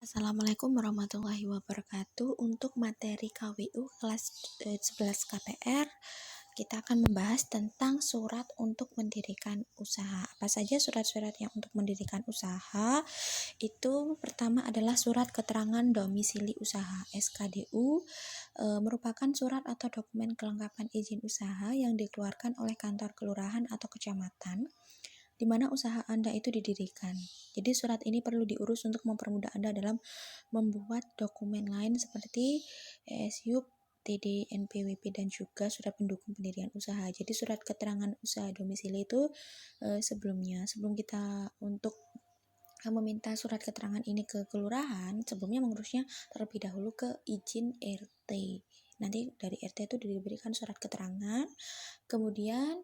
Assalamualaikum warahmatullahi wabarakatuh. Untuk materi KWU kelas 11 KPR, kita akan membahas tentang surat untuk mendirikan usaha. Apa saja surat-surat yang untuk mendirikan usaha? Itu pertama adalah surat keterangan domisili usaha (SKDU), merupakan surat atau dokumen kelengkapan izin usaha yang dikeluarkan oleh kantor kelurahan atau kecamatan di mana usaha Anda itu didirikan. Jadi surat ini perlu diurus untuk mempermudah Anda dalam membuat dokumen lain seperti ESYUP, TD, NPWP, dan juga surat pendukung pendirian usaha. Jadi surat keterangan usaha domisili itu sebelum kita untuk meminta surat keterangan ini ke kelurahan, sebelumnya mengurusnya terlebih dahulu ke izin RT. Nanti dari RT itu diberikan surat keterangan, kemudian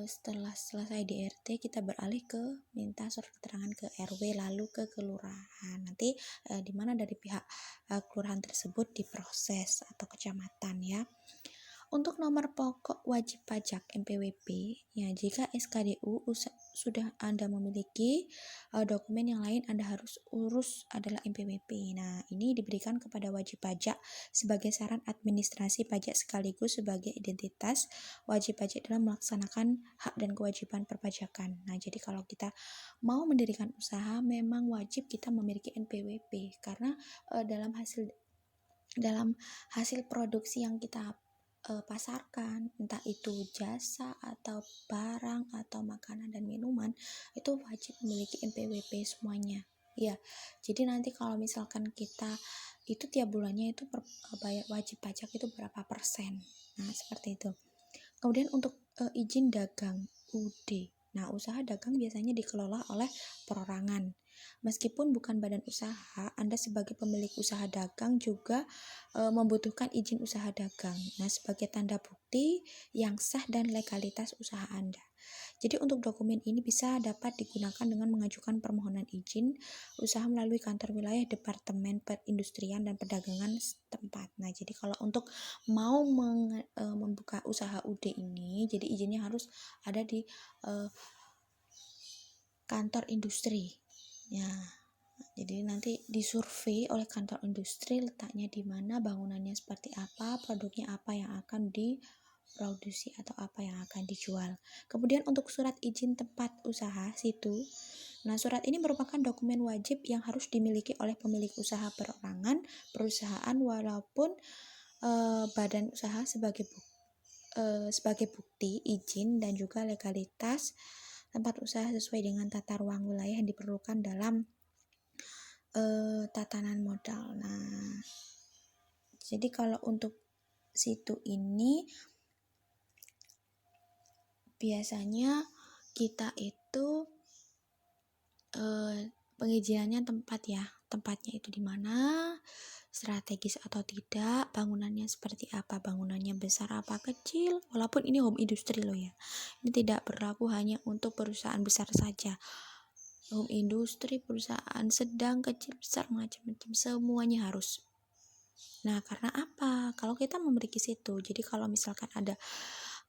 setelah selesai di RT kita beralih ke minta surat keterangan ke RW lalu ke kelurahan. Nanti di mana dari pihak kelurahan tersebut diproses atau kecamatan ya. Untuk nomor pokok wajib pajak (NPWP), ya jika SKDU sudah Anda memiliki, dokumen yang lain Anda harus urus adalah NPWP. Nah, ini diberikan kepada wajib pajak sebagai saran administrasi pajak sekaligus sebagai identitas wajib pajak dalam melaksanakan hak dan kewajiban perpajakan. Nah, jadi kalau kita mau mendirikan usaha memang wajib kita memiliki NPWP karena dalam hasil produksi yang kita pasarkan, entah itu jasa atau barang atau makanan dan minuman, itu wajib memiliki NPWP semuanya. Ya, jadi nanti kalau misalkan kita itu tiap bulannya itu bayar wajib pajak itu berapa persen. Nah, seperti itu. Kemudian untuk izin dagang UD. Nah, usaha dagang biasanya dikelola oleh perorangan. Meskipun bukan badan usaha, Anda sebagai pemilik usaha dagang juga membutuhkan izin usaha dagang. Nah, sebagai tanda bukti yang sah dan legalitas usaha Anda. Jadi untuk dokumen ini bisa dapat digunakan dengan mengajukan permohonan izin usaha melalui kantor wilayah Departemen Perindustrian dan Perdagangan setempat. Nah, jadi kalau untuk mau membuka usaha UD ini, jadi izinnya harus ada di kantor industri. Ya, jadi nanti disurvei oleh kantor industri letaknya di mana, bangunannya seperti apa, produknya apa yang akan diproduksi atau apa yang akan dijual. Kemudian untuk surat izin tempat usaha situ. Nah, surat ini merupakan dokumen wajib yang harus dimiliki oleh pemilik usaha perorangan, perusahaan walaupun badan usaha sebagai bukti izin dan juga legalitas tempat usaha sesuai dengan tata ruang wilayah yang diperlukan dalam tatanan modal. Nah, jadi kalau untuk situ ini biasanya kita itu pengizinannya tempatnya itu di mana, strategis atau tidak, bangunannya seperti apa, bangunannya besar apa kecil, walaupun ini home industry loh ya. Ini tidak berlaku hanya untuk perusahaan besar saja. Home industry, perusahaan sedang, kecil, besar, macam-macam, semuanya harus. Nah, karena apa? Kalau kita memiliki situ, jadi kalau misalkan ada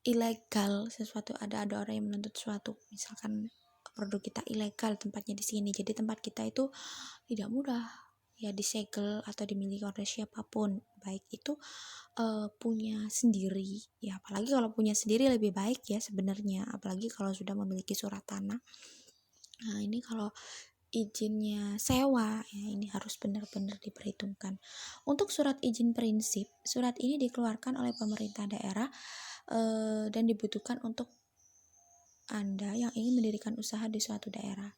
ilegal sesuatu, ada orang yang menuntut suatu, misalkan produk kita ilegal tempatnya di sini, jadi tempat kita itu tidak mudah ya disegel atau dimiliki oleh siapapun, baik itu punya sendiri ya, apalagi kalau punya sendiri lebih baik ya sebenarnya, apalagi kalau sudah memiliki surat tanah. Nah, ini kalau izinnya sewa ya, ini harus benar-benar diperhitungkan. Untuk surat izin prinsip, surat ini dikeluarkan oleh pemerintah daerah dan dibutuhkan untuk Anda yang ingin mendirikan usaha di suatu daerah.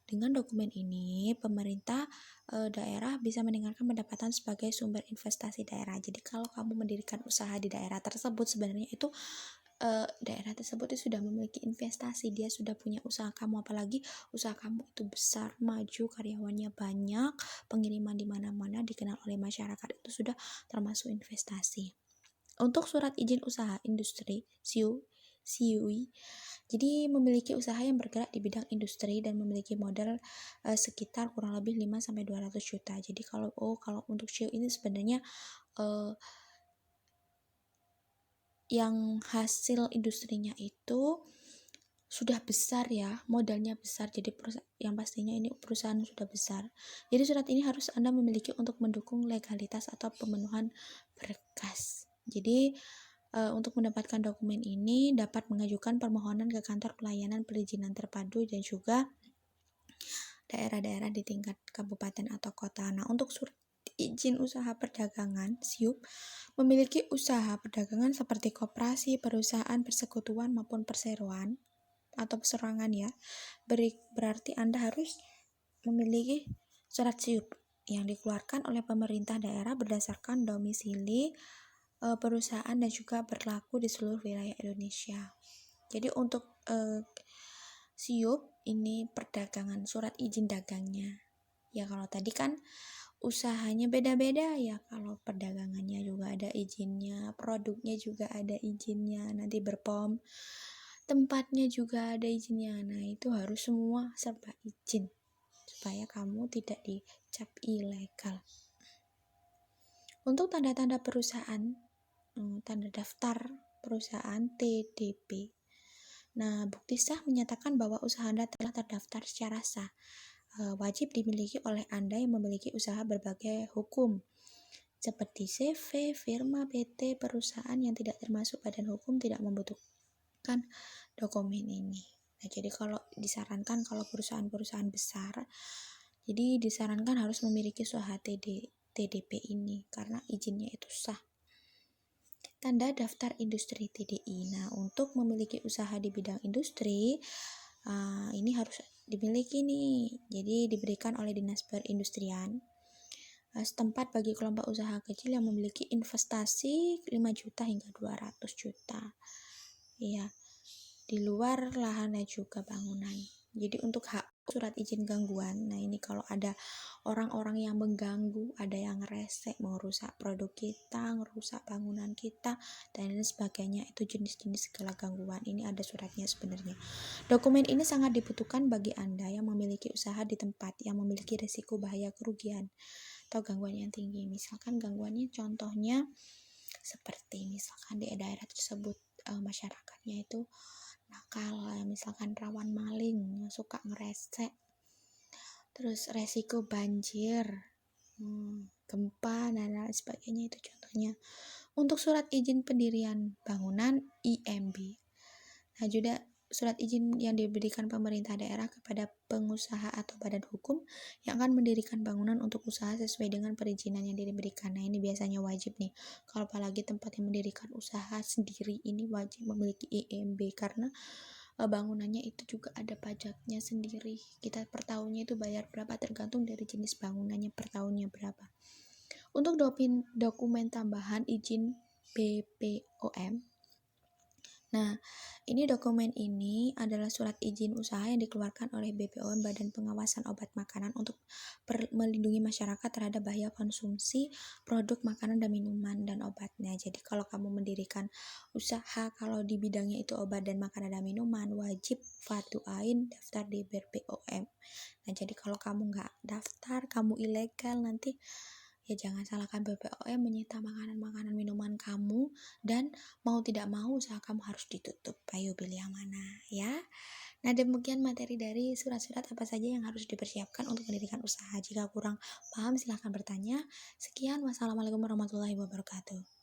Dengan dokumen ini, pemerintah daerah bisa meningkatkan pendapatan sebagai sumber investasi daerah. Jadi kalau kamu mendirikan usaha di daerah tersebut, sebenarnya itu daerah tersebut itu sudah memiliki investasi, dia sudah punya usaha kamu, apalagi usaha kamu itu besar, maju, karyawannya banyak, pengiriman di mana-mana, dikenal oleh masyarakat, itu sudah termasuk investasi. Untuk surat izin usaha industri (SIUI), jadi memiliki usaha yang bergerak di bidang industri dan memiliki modal sekitar kurang lebih 5-200 juta. Jadi kalau untuk SIU ini sebenarnya yang hasil industrinya itu sudah besar ya, modalnya besar, jadi yang pastinya ini perusahaan sudah besar. Jadi surat ini harus Anda memiliki untuk mendukung legalitas atau pemenuhan berkas. Jadi untuk mendapatkan dokumen ini dapat mengajukan permohonan ke kantor pelayanan perizinan terpadu dan juga daerah-daerah di tingkat kabupaten atau kota. Nah, untuk surat izin usaha perdagangan (SIUP) memiliki usaha perdagangan seperti koperasi, perusahaan, persekutuan maupun perseroan atau perseroan ya. Berarti Anda harus memiliki surat SIUP yang dikeluarkan oleh pemerintah daerah berdasarkan domisili perusahaan dan juga berlaku di seluruh wilayah Indonesia. Jadi untuk SIUP ini perdagangan, surat izin dagangnya. Ya kalau tadi kan usahanya beda-beda ya, kalau perdagangannya juga ada izinnya, produknya juga ada izinnya, nanti berpom, tempatnya juga ada izinnya. Nah itu harus semua serba izin supaya kamu tidak dicap ilegal. Untuk tanda-tanda perusahaan, tanda daftar perusahaan TDP. Nah, bukti sah menyatakan bahwa usaha Anda telah terdaftar secara sah. Wajib dimiliki oleh Anda yang memiliki usaha berbagai hukum, seperti CV, firma, PT, perusahaan yang tidak termasuk badan hukum tidak membutuhkan dokumen ini. Nah, jadi kalau disarankan kalau perusahaan-perusahaan besar, jadi disarankan harus memiliki usaha TDP ini karena izinnya itu sah. Tanda daftar industri TDI. Nah, untuk memiliki usaha di bidang industri, ini harus dimiliki nih. Jadi diberikan oleh Dinas Perindustrian setempat bagi kelompok usaha kecil yang memiliki investasi 5 juta hingga 200 juta. Iya, di luar lahan dan juga bangunan. Jadi untuk hak surat izin gangguan, nah ini kalau ada orang-orang yang mengganggu, ada yang resek, merusak produk kita, merusak bangunan kita, dan lain sebagainya, itu jenis-jenis segala gangguan. Ini ada suratnya sebenarnya. Dokumen ini sangat dibutuhkan bagi Anda yang memiliki usaha di tempat yang memiliki risiko bahaya kerugian atau gangguan yang tinggi. Misalkan gangguannya contohnya seperti misalkan di daerah tersebut masyarakatnya itu nakal, misalkan rawan maling, suka ngeresek, terus resiko banjir, gempa dan lain sebagainya, itu contohnya. Untuk surat izin pendirian bangunan IMB, nah juga surat izin yang diberikan pemerintah daerah kepada pengusaha atau badan hukum yang akan mendirikan bangunan untuk usaha sesuai dengan perizinan yang diberikan. Nah ini biasanya wajib nih, kalau apalagi tempat yang mendirikan usaha sendiri ini wajib memiliki IMB karena bangunannya itu juga ada pajaknya sendiri. Kita per tahunnya itu bayar berapa tergantung dari jenis bangunannya, per tahunnya berapa. Untuk dokumen tambahan izin BPOM. Nah, ini dokumen ini adalah surat izin usaha yang dikeluarkan oleh BPOM, Badan Pengawasan Obat Makanan, untuk melindungi masyarakat terhadap bahaya konsumsi produk makanan dan minuman dan obatnya. Jadi kalau kamu mendirikan usaha, kalau di bidangnya itu obat dan makanan dan minuman, wajib fardu ain daftar di BPOM. Nah, jadi kalau kamu nggak daftar, kamu ilegal, nanti ya jangan salahkan BPOM menyita makanan-makanan minuman kamu, dan mau tidak mau usaha kamu harus ditutup. Ayo pilih yang mana ya. Nah demikian materi dari surat-surat apa saja yang harus dipersiapkan untuk mendirikan usaha. Jika kurang paham silahkan bertanya. Sekian, wassalamualaikum warahmatullahi wabarakatuh.